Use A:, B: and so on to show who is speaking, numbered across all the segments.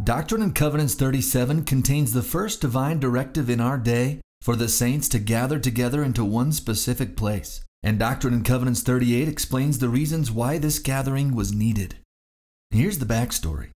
A: Doctrine and Covenants 37 contains the first divine directive in our day for the saints to gather together into one specific place. And Doctrine and Covenants 38 explains the reasons why this gathering was needed. Here's the backstory.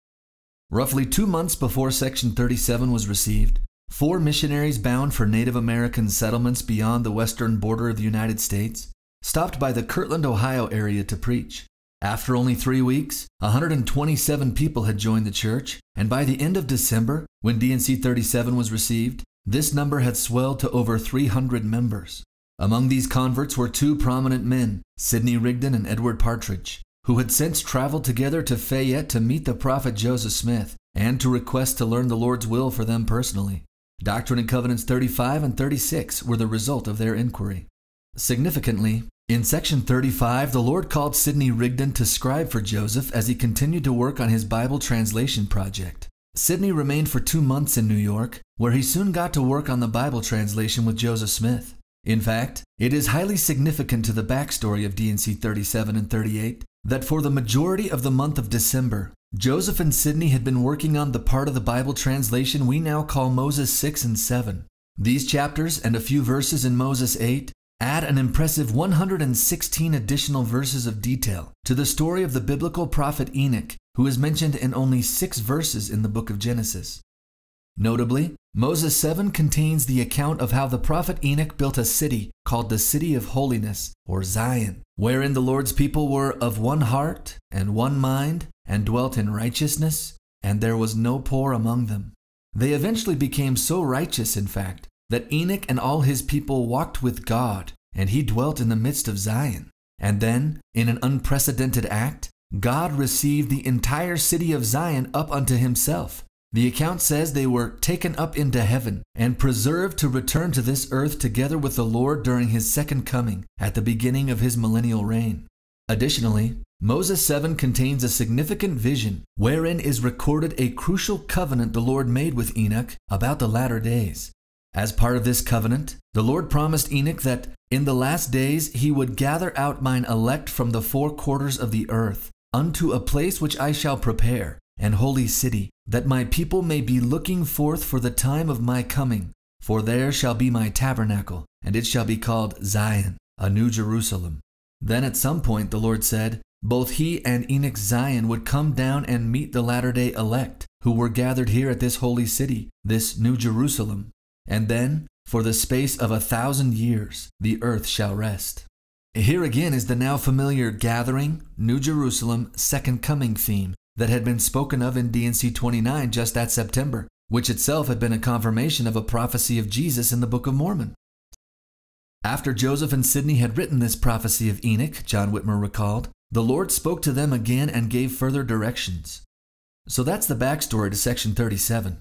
A: Roughly 2 months before Section 37 was received, 4 missionaries bound for Native American settlements beyond the western border of the United States stopped by the Kirtland, Ohio area to preach. After only 3 weeks, 127 people had joined the church, and by the end of December, when D&C 37 was received, this number had swelled to over 300 members. Among these converts were 2 prominent men, Sidney Rigdon and Edward Partridge, who had since traveled together to Fayette to meet the prophet Joseph Smith and to request to learn the Lord's will for them personally. Doctrine and Covenants 35 and 36 were the result of their inquiry. Significantly, in Section 35, the Lord called Sidney Rigdon to scribe for Joseph as he continued to work on his Bible translation project. Sidney remained for 2 months in New York, where he soon got to work on the Bible translation with Joseph Smith. In fact, it is highly significant to the backstory of D&C 37 and 38 that for the majority of the month of December, Joseph and Sidney had been working on the part of the Bible translation we now call Moses 6 and 7. These chapters and a few verses in Moses 8 add an impressive 116 additional verses of detail to the story of the biblical prophet Enoch, who is mentioned in only 6 verses in the book of Genesis. Notably, Moses 7 contains the account of how the prophet Enoch built a city called the City of Holiness, or Zion, wherein the Lord's people were of one heart and one mind and dwelt in righteousness, and there was no poor among them. They eventually became so righteous, in fact, that Enoch and all his people walked with God, and he dwelt in the midst of Zion. And then, in an unprecedented act, God received the entire city of Zion up unto himself. The account says they were taken up into heaven and preserved to return to this earth together with the Lord during his second coming at the beginning of his millennial reign. Additionally, Moses 7 contains a significant vision wherein is recorded a crucial covenant the Lord made with Enoch about the latter days. As part of this covenant, the Lord promised Enoch that in the last days he would gather out mine elect from the 4 quarters of the earth unto a place which I shall prepare, an holy city, that my people may be looking forth for the time of my coming. For there shall be my tabernacle, and it shall be called Zion, a new Jerusalem. Then at some point the Lord said, both he and Enoch's Zion would come down and meet the latter-day elect, who were gathered here at this holy city, this new Jerusalem. And then, for the space of 1,000 years, the earth shall rest. Here again is the now familiar gathering, New Jerusalem, second coming theme that had been spoken of in D&C 29 just that September, which itself had been a confirmation of a prophecy of Jesus in the Book of Mormon. After Joseph and Sidney had written this prophecy of Enoch, John Whitmer recalled, the Lord spoke to them again and gave further directions. So that's the backstory to Section 37.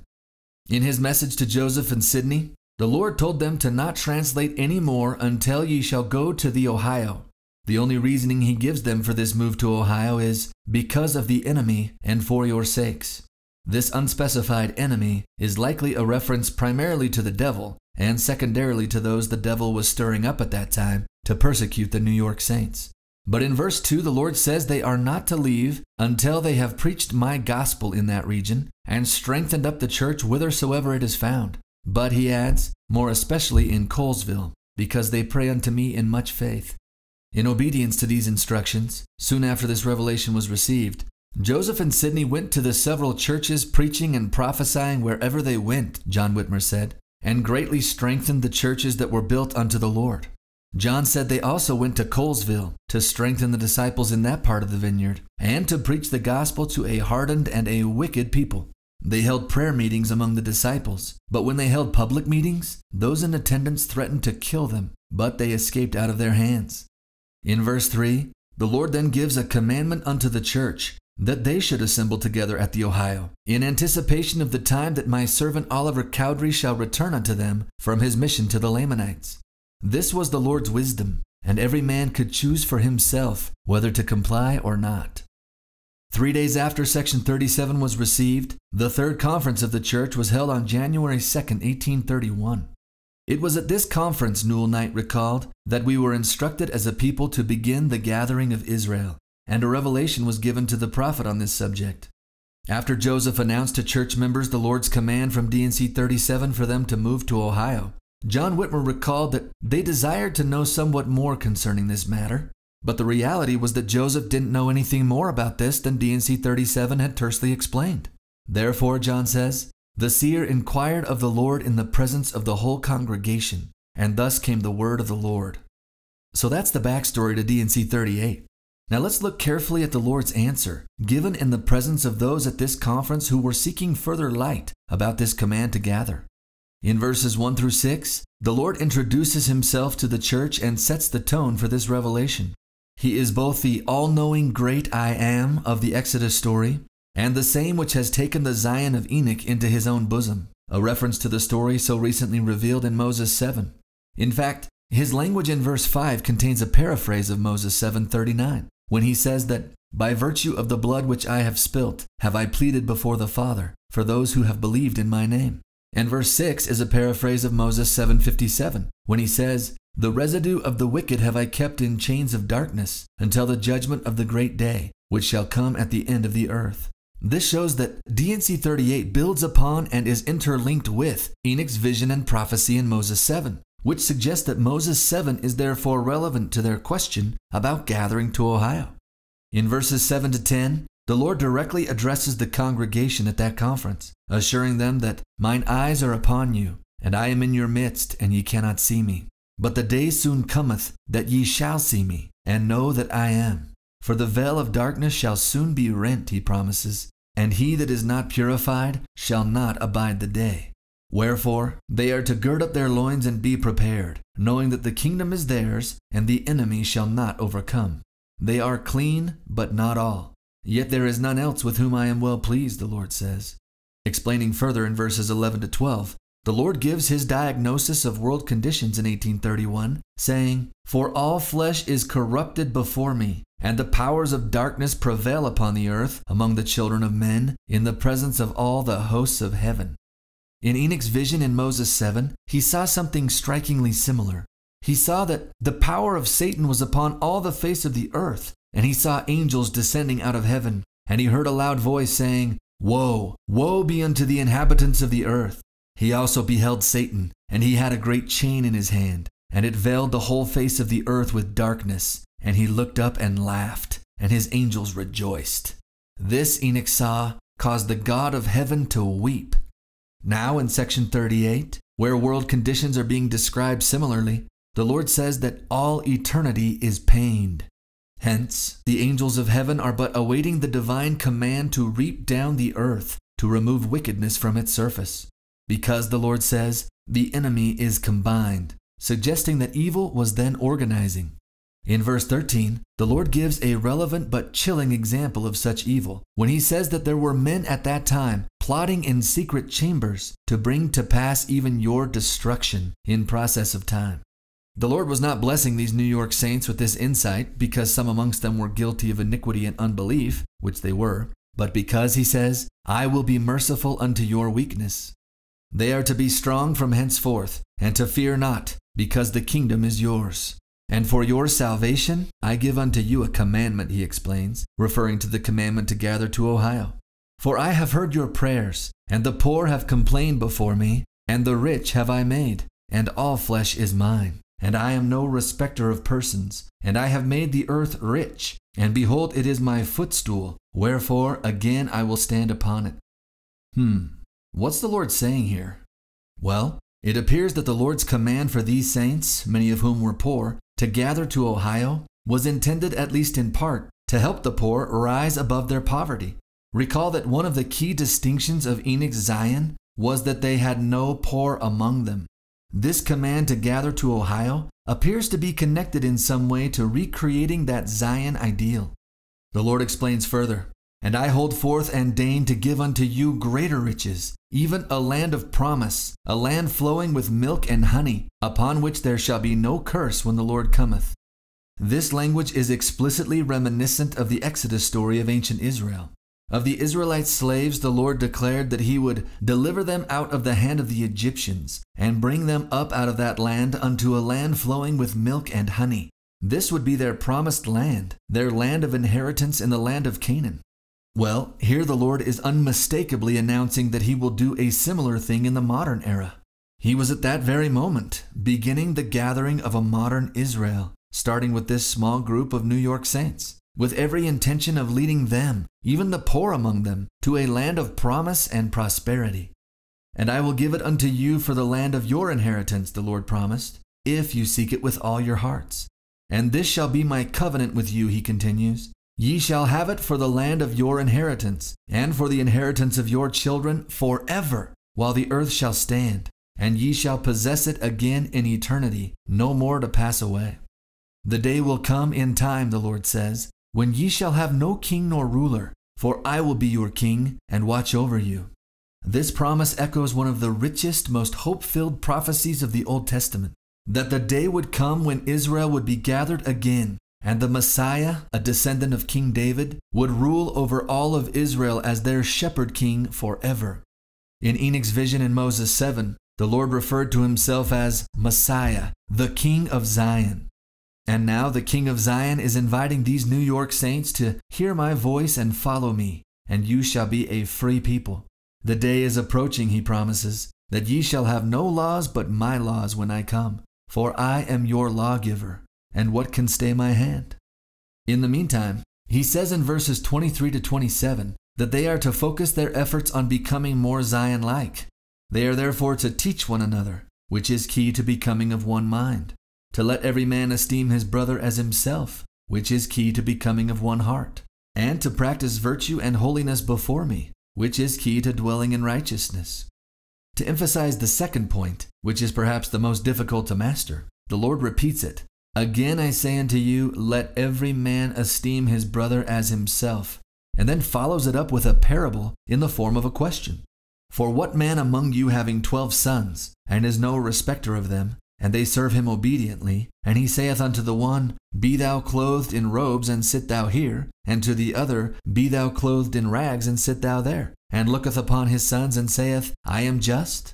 A: In his message to Joseph and Sidney, the Lord told them to not translate any more until ye shall go to the Ohio. The only reasoning he gives them for this move to Ohio is because of the enemy and for your sakes. This unspecified enemy is likely a reference primarily to the devil and secondarily to those the devil was stirring up at that time to persecute the New York saints. But in verse 2, the Lord says they are not to leave until they have preached my gospel in that region and strengthened up the church whithersoever it is found. But he adds, more especially in Colesville, because they pray unto me in much faith. In obedience to these instructions, soon after this revelation was received, Joseph and Sidney went to the several churches preaching and prophesying wherever they went, John Whitmer said, and greatly strengthened the churches that were built unto the Lord. John said they also went to Colesville to strengthen the disciples in that part of the vineyard and to preach the gospel to a hardened and a wicked people. They held prayer meetings among the disciples, but when they held public meetings, those in attendance threatened to kill them, but they escaped out of their hands. In verse 3, the Lord then gives a commandment unto the church that they should assemble together at the Ohio, in anticipation of the time that my servant Oliver Cowdery shall return unto them from his mission to the Lamanites. This was the Lord's wisdom, and every man could choose for himself whether to comply or not. 3 days after Section 37 was received, the third conference of the church was held on January 2, 1831. It was at this conference, Newell Knight recalled, that we were instructed as a people to begin the gathering of Israel, and a revelation was given to the prophet on this subject. After Joseph announced to church members the Lord's command from D&C 37 for them to move to Ohio, John Whitmer recalled that they desired to know somewhat more concerning this matter, but the reality was that Joseph didn't know anything more about this than D&C 37 had tersely explained. Therefore, John says, the seer inquired of the Lord in the presence of the whole congregation, and thus came the word of the Lord. So that's the backstory to D&C 38. Now let's look carefully at the Lord's answer, given in the presence of those at this conference who were seeking further light about this command to gather. In verses 1 through 6, the Lord introduces himself to the church and sets the tone for this revelation. He is both the all-knowing great I Am of the Exodus story, and the same which has taken the Zion of Enoch into his own bosom, a reference to the story so recently revealed in Moses 7. In fact, his language in verse 5 contains a paraphrase of Moses 7:39, when he says that, by virtue of the blood which I have spilt, have I pleaded before the Father for those who have believed in my name. And verse 6 is a paraphrase of Moses 7:57, when he says, the residue of the wicked have I kept in chains of darkness until the judgment of the great day, which shall come at the end of the earth. This shows that D&C 38 builds upon and is interlinked with Enoch's vision and prophecy in Moses 7, which suggests that Moses 7 is therefore relevant to their question about gathering to Ohio. In verses 7 to 10, the Lord directly addresses the congregation at that conference, assuring them that mine eyes are upon you, and I am in your midst, and ye cannot see me. But the day soon cometh that ye shall see me, and know that I am. For the veil of darkness shall soon be rent, he promises, and he that is not purified shall not abide the day. Wherefore they are to gird up their loins and be prepared, knowing that the kingdom is theirs, and the enemy shall not overcome. They are clean, but not all. Yet there is none else with whom I am well pleased, the Lord says. Explaining further in verses 11 to 12, the Lord gives his diagnosis of world conditions in 1831, saying, for all flesh is corrupted before me, and the powers of darkness prevail upon the earth among the children of men, in the presence of all the hosts of heaven. In Enoch's vision in Moses 7, he saw something strikingly similar. He saw that the power of Satan was upon all the face of the earth, and he saw angels descending out of heaven, and he heard a loud voice saying, woe, woe be unto the inhabitants of the earth. He also beheld Satan, and he had a great chain in his hand, and it veiled the whole face of the earth with darkness, and he looked up and laughed, and his angels rejoiced. This Enoch saw caused the God of heaven to weep. Now in section 38, where world conditions are being described similarly, the Lord says that all eternity is pained. Hence, the angels of heaven are but awaiting the divine command to reap down the earth, to remove wickedness from its surface. Because, the Lord says, the enemy is combined, suggesting that evil was then organizing. In verse 13, the Lord gives a relevant but chilling example of such evil, when he says that there were men at that time plotting in secret chambers to bring to pass even your destruction in process of time. The Lord was not blessing these New York saints with this insight because some amongst them were guilty of iniquity and unbelief, which they were, but because, he says, I will be merciful unto your weakness. They are to be strong from henceforth, and to fear not, because the kingdom is yours. And for your salvation, I give unto you a commandment, he explains, referring to the commandment to gather to Ohio. For I have heard your prayers, and the poor have complained before me, and the rich have I made, and all flesh is mine. And I am no respecter of persons, and I have made the earth rich, and behold, it is my footstool, wherefore again I will stand upon it. What's the Lord saying here? Well, it appears that the Lord's command for these saints, many of whom were poor, to gather to Ohio, was intended, at least in part, to help the poor rise above their poverty. Recall that one of the key distinctions of Enoch's Zion was that they had no poor among them. This command to gather to Ohio appears to be connected in some way to recreating that Zion ideal. The Lord explains further, and I hold forth and deign to give unto you greater riches, even a land of promise, a land flowing with milk and honey, upon which there shall be no curse when the Lord cometh. This language is explicitly reminiscent of the Exodus story of ancient Israel. Of the Israelite slaves, the Lord declared that he would deliver them out of the hand of the Egyptians and bring them up out of that land unto a land flowing with milk and honey. This would be their promised land, their land of inheritance in the land of Canaan. Well, here the Lord is unmistakably announcing that he will do a similar thing in the modern era. He was at that very moment beginning the gathering of a modern Israel, starting with this small group of New York saints, with every intention of leading them, even the poor among them, to a land of promise and prosperity. And I will give it unto you for the land of your inheritance, the Lord promised, if you seek it with all your hearts. And this shall be my covenant with you, he continues. Ye shall have it for the land of your inheritance, and for the inheritance of your children forever, while the earth shall stand, and ye shall possess it again in eternity, no more to pass away. The day will come in time, the Lord says, when ye shall have no king nor ruler, for I will be your king and watch over you. This promise echoes one of the richest, most hope-filled prophecies of the Old Testament, that the day would come when Israel would be gathered again, and the Messiah, a descendant of King David, would rule over all of Israel as their shepherd king forever. In Enoch's vision in Moses 7, the Lord referred to himself as Messiah, the King of Zion. And now the King of Zion is inviting these New York saints to hear my voice and follow me, and you shall be a free people. The day is approaching, he promises, that ye shall have no laws but my laws when I come, for I am your lawgiver, and what can stay my hand? In the meantime, he says in verses 23 to 27 that they are to focus their efforts on becoming more Zion-like. They are therefore to teach one another, which is key to becoming of one mind, to let every man esteem his brother as himself, which is key to becoming of one heart, and to practice virtue and holiness before me, which is key to dwelling in righteousness. To emphasize the second point, which is perhaps the most difficult to master, the Lord repeats it. Again I say unto you, let every man esteem his brother as himself, and then follows it up with a parable in the form of a question. For what man among you having 12 sons, and is no respecter of them, and they serve him obediently, and he saith unto the one, Be thou clothed in robes, and sit thou here, and to the other, Be thou clothed in rags, and sit thou there, and looketh upon his sons, and saith, I am just?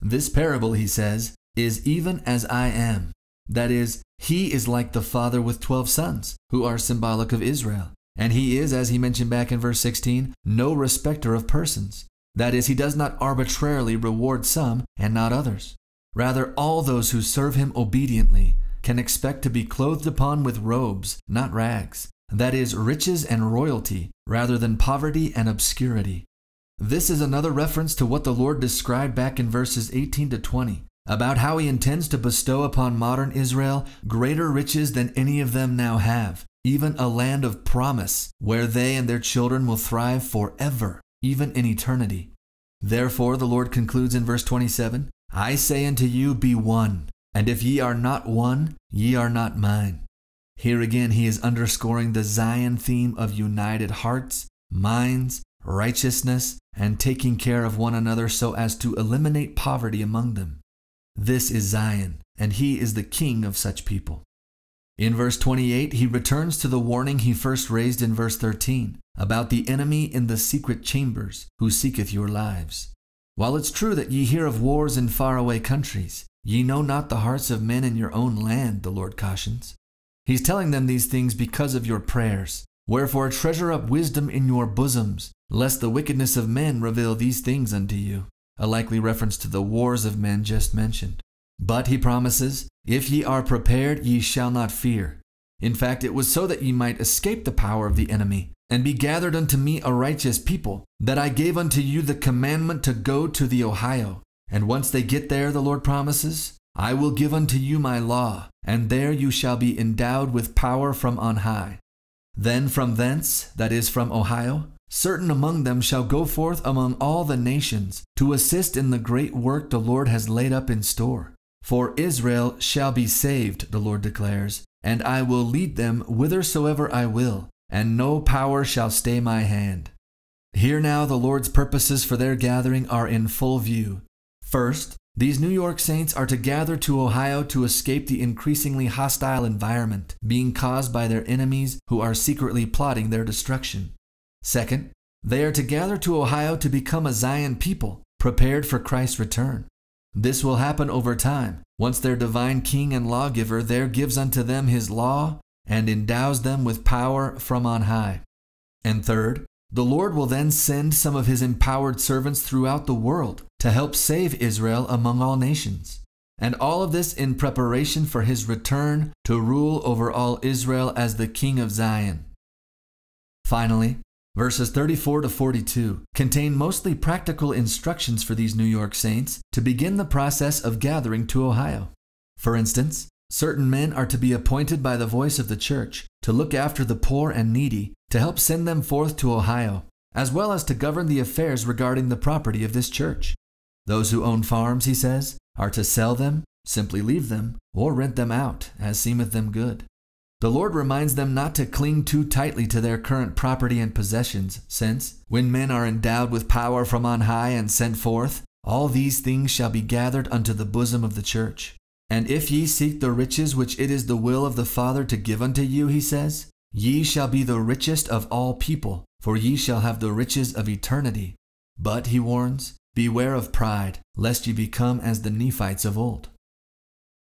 A: This parable, he says, is even as I am. That is, he is like the father with 12 sons, who are symbolic of Israel. And he is, as he mentioned back in verse 16, no respecter of persons. That is, he does not arbitrarily reward some and not others. Rather, all those who serve him obediently can expect to be clothed upon with robes, not rags. That is, riches and royalty, rather than poverty and obscurity. This is another reference to what the Lord described back in verses 18 to 20, about how he intends to bestow upon modern Israel greater riches than any of them now have, even a land of promise, where they and their children will thrive forever, even in eternity. Therefore, the Lord concludes in verse 27, I say unto you, be one, and if ye are not one, ye are not mine. Here again he is underscoring the Zion theme of united hearts, minds, righteousness, and taking care of one another so as to eliminate poverty among them. This is Zion, and he is the king of such people. In verse 28, he returns to the warning he first raised in verse 13 about the enemy in the secret chambers who seeketh your lives. While it's true that ye hear of wars in faraway countries, ye know not the hearts of men in your own land, the Lord cautions. He's telling them these things because of your prayers. Wherefore treasure up wisdom in your bosoms, lest the wickedness of men reveal these things unto you. A likely reference to the wars of men just mentioned. But, he promises, if ye are prepared, ye shall not fear. In fact, it was so that ye might escape the power of the enemy, and be gathered unto me a righteous people, that I gave unto you the commandment to go to the Ohio. And once they get there, the Lord promises, I will give unto you my law, and there you shall be endowed with power from on high. Then from thence, that is from Ohio, certain among them shall go forth among all the nations, to assist in the great work the Lord has laid up in store. For Israel shall be saved, the Lord declares, and I will lead them whithersoever I will, and no power shall stay my hand. Here now the Lord's purposes for their gathering are in full view. First, these New York saints are to gather to Ohio to escape the increasingly hostile environment being caused by their enemies who are secretly plotting their destruction. Second, they are to gather to Ohio to become a Zion people, prepared for Christ's return. This will happen over time, once their divine king and lawgiver there gives unto them his law and endows them with power from on high. And third, The Lord will then send some of his empowered servants throughout the world to help save Israel among all nations. And all of this in preparation for his return to rule over all Israel as the King of Zion. Finally, verses 34 to 42 contain mostly practical instructions for these New York saints to begin the process of gathering to Ohio. For instance, certain men are to be appointed by the voice of the church to look after the poor and needy, to help send them forth to Ohio, as well as to govern the affairs regarding the property of this church. Those who own farms, he says, are to sell them, simply leave them, or rent them out, as seemeth them good. The Lord reminds them not to cling too tightly to their current property and possessions, since, when men are endowed with power from on high and sent forth, all these things shall be gathered unto the bosom of the church. And if ye seek the riches which it is the will of the Father to give unto you, he says, ye shall be the richest of all people, for ye shall have the riches of eternity. But, he warns, beware of pride, lest ye become as the Nephites of old.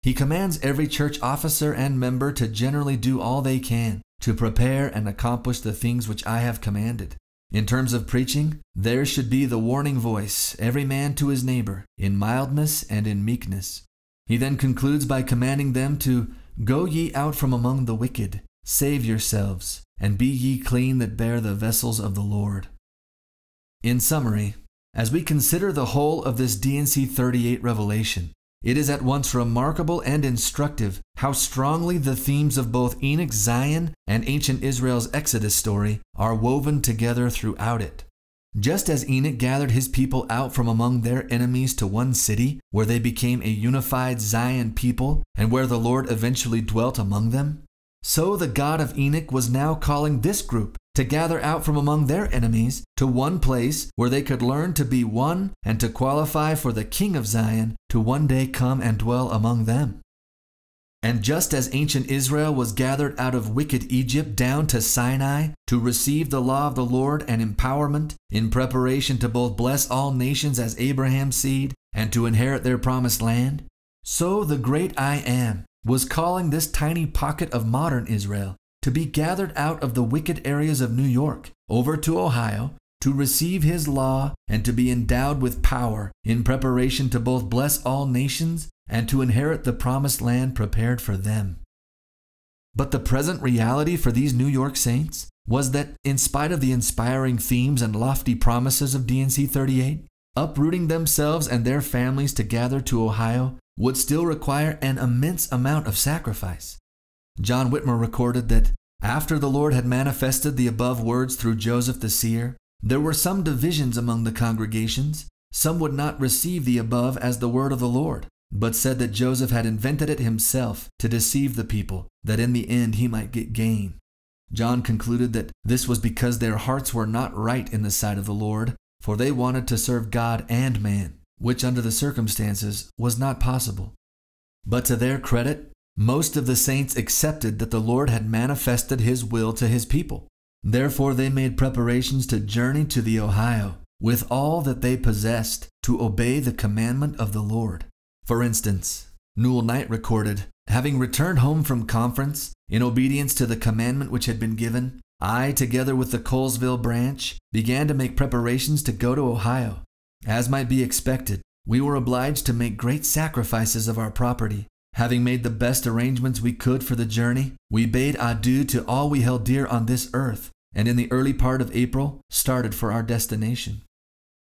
A: He commands every church officer and member to generally do all they can to prepare and accomplish the things which I have commanded. In terms of preaching, there should be the warning voice, every man to his neighbor, in mildness and in meekness. He then concludes by commanding them to go ye out from among the wicked, save yourselves, and be ye clean that bear the vessels of the Lord. In summary, as we consider the whole of this D&C 38 revelation, it is at once remarkable and instructive how strongly the themes of both Enoch's Zion and ancient Israel's Exodus story are woven together throughout it. Just as Enoch gathered his people out from among their enemies to one city, where they became a unified Zion people and where the Lord eventually dwelt among them, so the God of Enoch was now calling this group to gather out from among their enemies to one place where they could learn to be one and to qualify for the King of Zion to one day come and dwell among them. And just as ancient Israel was gathered out of wicked Egypt down to Sinai to receive the law of the Lord and empowerment in preparation to both bless all nations as Abraham's seed and to inherit their promised land, so the great I Am was calling this tiny pocket of modern Israel to be gathered out of the wicked areas of New York over to Ohio to receive his law and to be endowed with power in preparation to both bless all nations and to inherit the promised land prepared for them. But the present reality for these New York saints was that, in spite of the inspiring themes and lofty promises of D&C 38, uprooting themselves and their families to gather to Ohio would still require an immense amount of sacrifice. John Whitmer recorded that after the Lord had manifested the above words through Joseph the seer, there were some divisions among the congregations. Some would not receive the above as the word of the Lord, but said that Joseph had invented it himself to deceive the people, that in the end he might get gain. John concluded that this was because their hearts were not right in the sight of the Lord, for they wanted to serve God and man, which under the circumstances was not possible. But to their credit, most of the saints accepted that the Lord had manifested his will to his people. Therefore they made preparations to journey to the Ohio with all that they possessed to obey the commandment of the Lord. For instance, Newell Knight recorded, having returned home from conference, in obedience to the commandment which had been given, I, together with the Colesville branch, began to make preparations to go to Ohio. As might be expected, we were obliged to make great sacrifices of our property. Having made the best arrangements we could for the journey, we bade adieu to all we held dear on this earth, and in the early part of April started for our destination.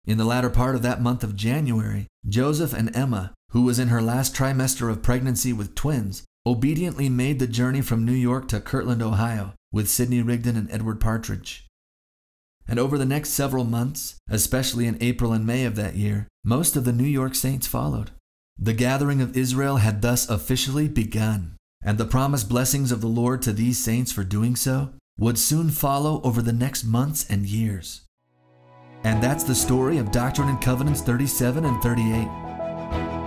A: In the latter part of that month of January, Joseph and Emma, who was in her last trimester of pregnancy with twins, obediently made the journey from New York to Kirtland, Ohio, with Sidney Rigdon and Edward Partridge. And over the next several months, especially in April and May of that year, most of the New York saints followed. The gathering of Israel had thus officially begun, and the promised blessings of the Lord to these saints for doing so would soon follow over the next months and years. And that's the story of Doctrine and Covenants 37 and 38.